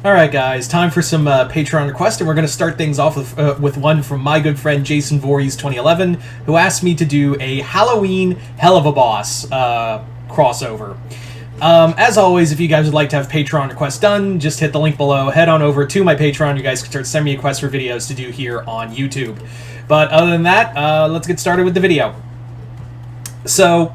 Alright guys, time for some Patreon requests, and we're going to start things off with one from my good friend Jason Voorhees 2011, who asked me to do a Halloween Helluva Boss crossover. As always, if you guys would like to have Patreon requests done, just hit the link below, head on over to my Patreon, you guys can start sending me requests for videos to do here on YouTube. But other than that, let's get started with the video. So,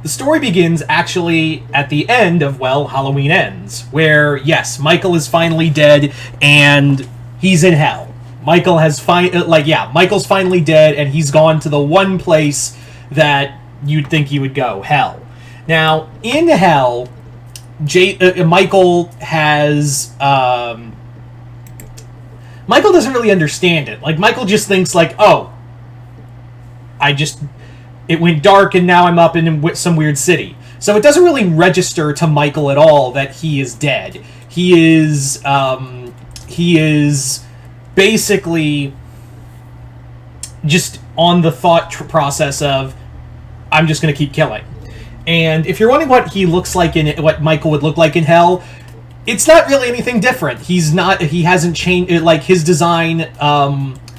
the story begins actually at the end of, well, Halloween Ends, where, yes, Michael is finally dead, and he's in hell. Michael has Michael's finally dead, and he's gone to the one place that you'd think he would go, hell. Now, in hell, Michael has, Michael doesn't really understand it. Like, Michael just thinks, like, oh, it went dark and now I'm up in some weird city. So it doesn't really register to Michael at all that he is dead. He is basically just on the thought process of, I'm just going to keep killing. And if you're wondering what he looks like what Michael would look like in hell, it's not really anything different. He hasn't changed, like, his design,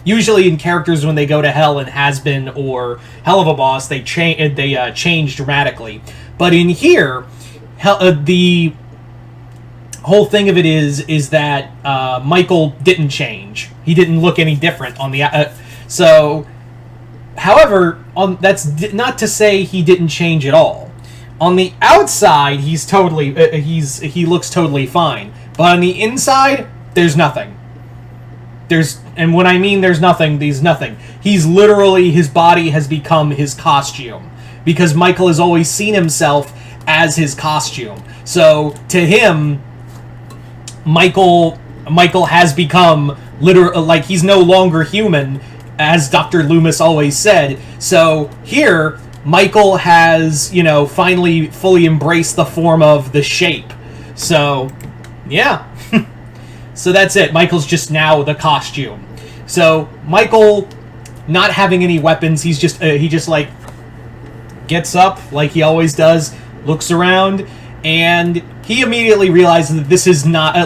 usually in characters when they go to hell in Has-Been or Helluva Boss, they change dramatically. But in here, the whole thing of it is that Michael didn't change. He didn't look any different on the however, that's not to say he didn't change at all. On the outside, he looks totally fine, but on the inside, there's nothing. And when I mean there's nothing, he's literally, his body has become his costume. Because Michael has always seen himself as his costume. So, to him, Michael has become, like, he's no longer human, as Dr. Loomis always said. So, here, Michael has, finally fully embraced the form of the shape. So, yeah. So that's it. Michael's just now the costume. So Michael, not having any weapons, he just like gets up like he always does, looks around, and he immediately realizes that this is not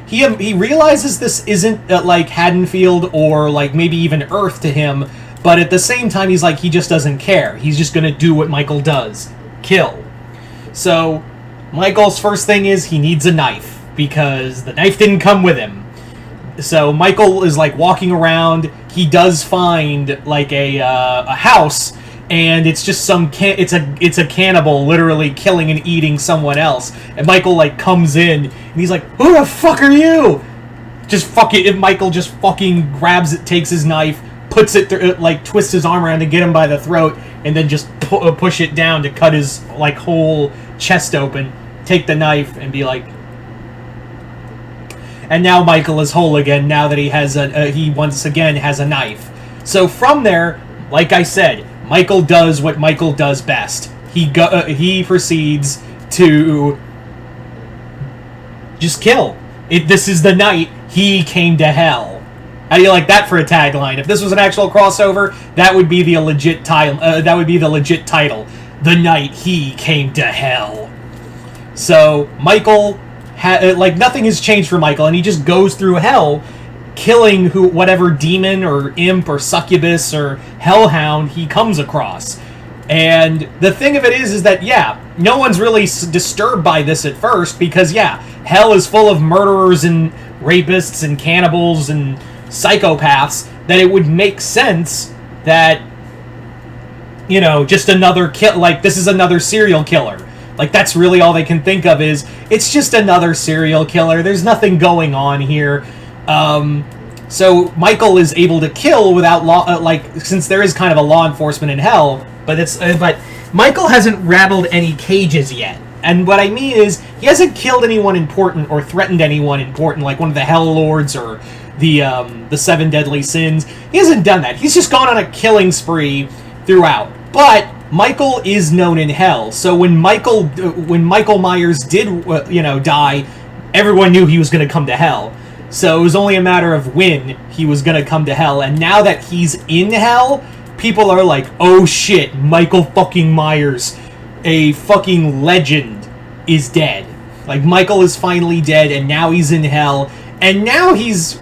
he realizes this isn't like Haddonfield or like maybe even Earth to him, but at the same time he just doesn't care. He's just gonna do what Michael does, kill. So Michael's first thing is he needs a knife, because the knife didn't come with him. So Michael is like walking around. He does find like a house, and it's just it's a cannibal literally killing and eating someone else. And Michael like comes in and he's like, "Who the fuck are you?" Michael just fucking grabs it, takes his knife, puts it through, like twists his arm around to get him by the throat, and then just push it down to cut his like whole chest open. Take the knife and be like. And now Michael is whole again, now that he once again has a knife. So from there, like I said, Michael does what Michael does best. He proceeds to just kill. This is the night he came to hell. How do you like that for a tagline? If this was an actual crossover, that would be the legit title. The night he came to hell. So Michael. Nothing has changed for Michael, and he just goes through hell, killing whatever demon or imp or succubus or hellhound he comes across. And the thing of it is that, yeah, no one's really disturbed by this at first, because, yeah, hell is full of murderers and rapists and cannibals and psychopaths, that it would make sense that, just another this is another serial killer. Like, that's really all they can think of is, it's just another serial killer. There's nothing going on here. So Michael is able to kill without since there is kind of a law enforcement in hell, but Michael hasn't rattled any cages yet. And what I mean is, he hasn't killed anyone important or threatened anyone important, like one of the Hell Lords or the Seven Deadly Sins. He hasn't done that. He's just gone on a killing spree throughout. But Michael is known in hell, so when Michael Myers did, die, everyone knew he was going to come to hell. So it was only a matter of when he was going to come to hell, and now that he's in hell, people are like, oh shit, Michael fucking Myers, a fucking legend, is dead. Like, Michael is finally dead, and now he's in hell, and now he's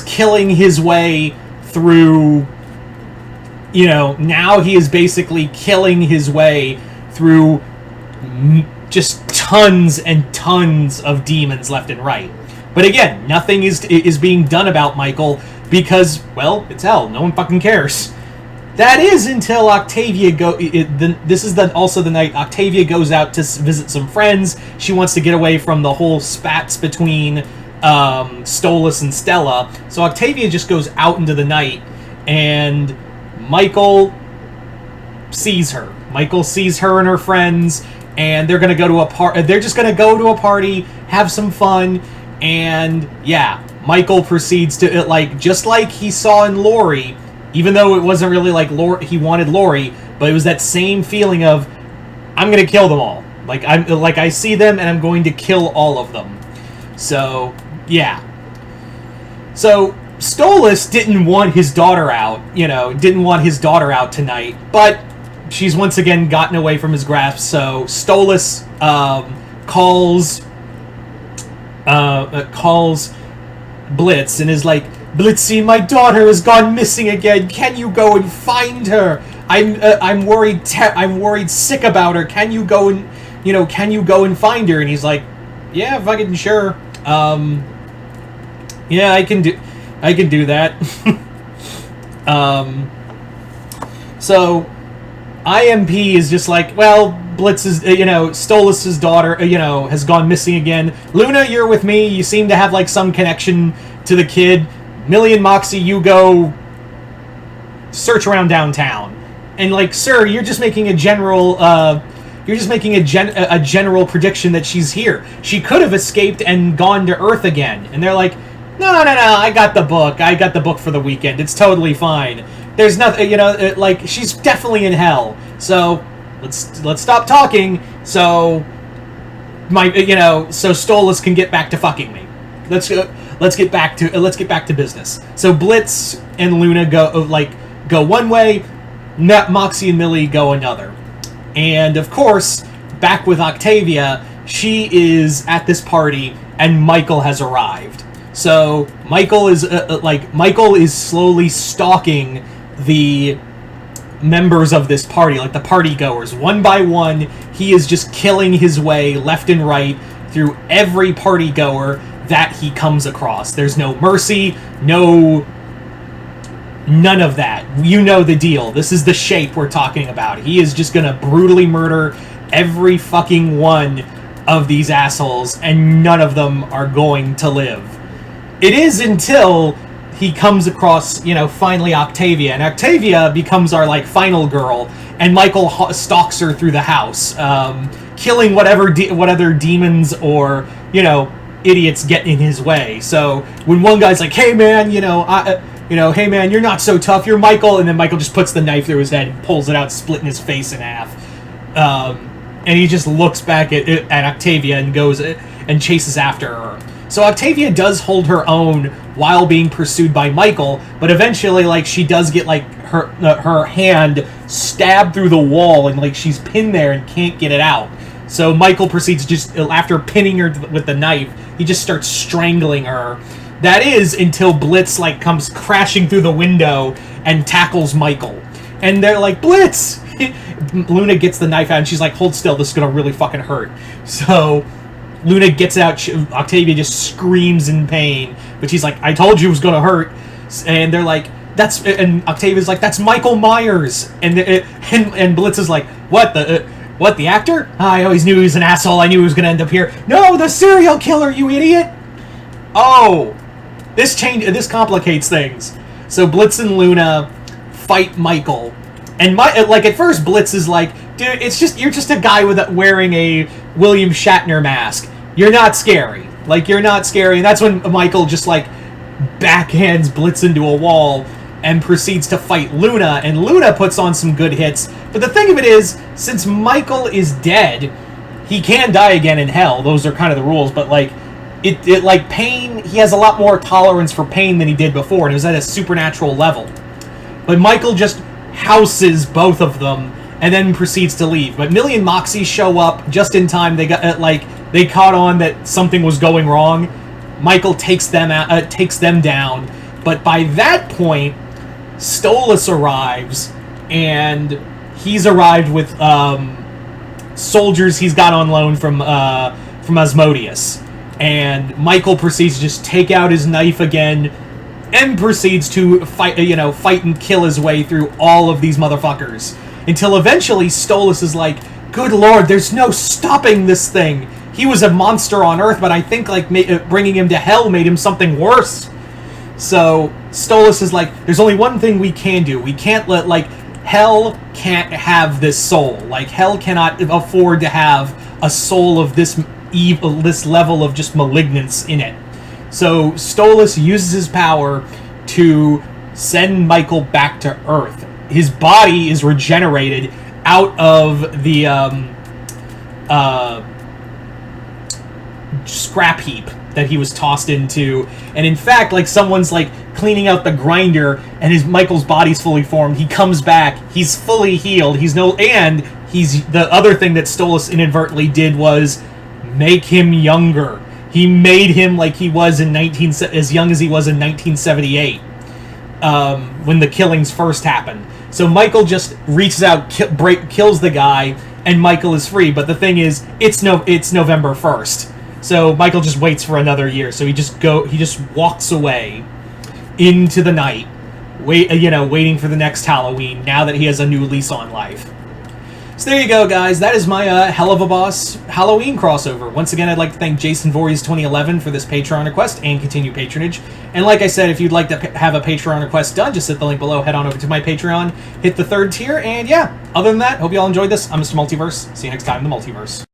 killing his way through, now he is basically killing his way through just tons and tons of demons left and right. But again, nothing is being done about Michael because, well, it's hell. No one fucking cares. That is until Octavia this is also the night Octavia goes out to visit some friends. She wants to get away from the whole spats between Stolas and Stella. So Octavia just goes out into the night, and Michael sees her. Michael sees her and her friends, and they're gonna go to a party. They're just gonna go to a party, have some fun, and yeah, Michael proceeds to just like he saw in Lori. Even though it wasn't really like he wanted Lori, but it was that same feeling of, I'm gonna kill them all. I see them and I'm going to kill all of them. So yeah. So Stolas didn't want his daughter out. Didn't want his daughter out tonight, but she's once again gotten away from his grasp. So Stolas calls Blitz and is like, Blitzy, my daughter has gone missing again. Can you go and find her? I'm worried. I'm worried sick about her. Can you go and find her? And he's like, yeah, fucking sure. Yeah, I can do that. So IMP is just like, well, Blitz is, Stolas' daughter, has gone missing again. Luna, you're with me. You seem to have some connection to the kid. Millie and Moxie, you go search around downtown. And sir, you're just making a general general prediction that she's here. She could have escaped and gone to Earth again. And they're like, no, I got the book. I got the book for the weekend. It's totally fine. There's nothing, she's definitely in hell. So let's stop talking. So so Stolas can get back to fucking me. Let's get back to business. So Blitz and Luna go one way, Moxie and Millie go another. And of course, back with Octavia, she is at this party and Michael has arrived. So Michael is slowly stalking the members of this party, the party goers, one by one. He is just killing his way left and right through every party goer that he comes across. There's no mercy, none of that. You know the deal. This is the shape we're talking about. He is just gonna brutally murder every fucking one of these assholes, and none of them are going to live. It is until he comes across, finally Octavia, and Octavia becomes our final girl, and Michael stalks her through the house, killing what other demons or idiots get in his way. So when one guy's like, hey man, hey man, you're not so tough, you're Michael, and then Michael just puts the knife through his head and pulls it out, splitting his face in half. And he just looks back at Octavia and goes and chases after her. So Octavia does hold her own while being pursued by Michael, but eventually, she does get her hand stabbed through the wall, and she's pinned there and can't get it out. So Michael proceeds just, after pinning her with the knife, he just starts strangling her. That is until Blitz comes crashing through the window and tackles Michael. And they're like, Blitz! Luna gets the knife out and she's like, hold still, this is gonna really fucking hurt. So Luna gets out, Octavia just screams in pain, but she's like, I told you it was gonna hurt. And they're like, and Octavia's like, that's Michael Myers. And Blitz is like, what, the actor? I always knew he was an asshole, I knew he was gonna end up here. No, the serial killer, you idiot! Oh, this complicates things. So Blitz and Luna fight Michael. And at first Blitz is like, dude, you're just a guy wearing a William Shatner mask. You're not scary. You're not scary. And that's when Michael just backhands Blitz into a wall and proceeds to fight Luna. And Luna puts on some good hits. But the thing of it is, since Michael is dead, he can die again in hell. Those are kind of the rules. But pain, he has a lot more tolerance for pain than he did before. And it was at a supernatural level. But Michael just houses both of them and then proceeds to leave. But Millie and Moxie show up just in time. They got they caught on that something was going wrong. Michael takes them down, but by that point, Stolas arrives, and he's arrived with soldiers he's got on loan from Asmodeus. And Michael proceeds to just take out his knife again and proceeds to fight and kill his way through all of these motherfuckers. Until eventually Stolas is like, good lord, there's no stopping this thing. He was a monster on Earth, but I think bringing him to hell made him something worse. So Stolas is like, there's only one thing we can do. We can't let, hell can't have this soul. Hell cannot afford to have a soul of this evil, this level of just malignance in it. So Stolas uses his power to send Michael back to Earth. His body is regenerated out of the scrap heap that he was tossed into, and in fact, someone's cleaning out the grinder, and Michael's body's fully formed. He comes back, he's fully healed. The other thing that Stolas inadvertently did was make him younger. He made him like he was as young as he was in 1978, when the killings first happened. So Michael just reaches out, kills the guy, and Michael is free. But the thing is, it's November 1st. So Michael just waits for another year. So he just walks away into the night, waiting for the next Halloween, now that he has a new lease on life. So there you go, guys. That is my Helluva Boss Halloween crossover. Once again, I'd like to thank Jason Voorhees 2011 for this Patreon request and continued patronage. And like I said, if you'd like to have a Patreon request done, just hit the link below, head on over to my Patreon, hit the 3rd tier, and yeah, other than that, hope you all enjoyed this. I'm Mr. Multiverse. See you next time in the Multiverse.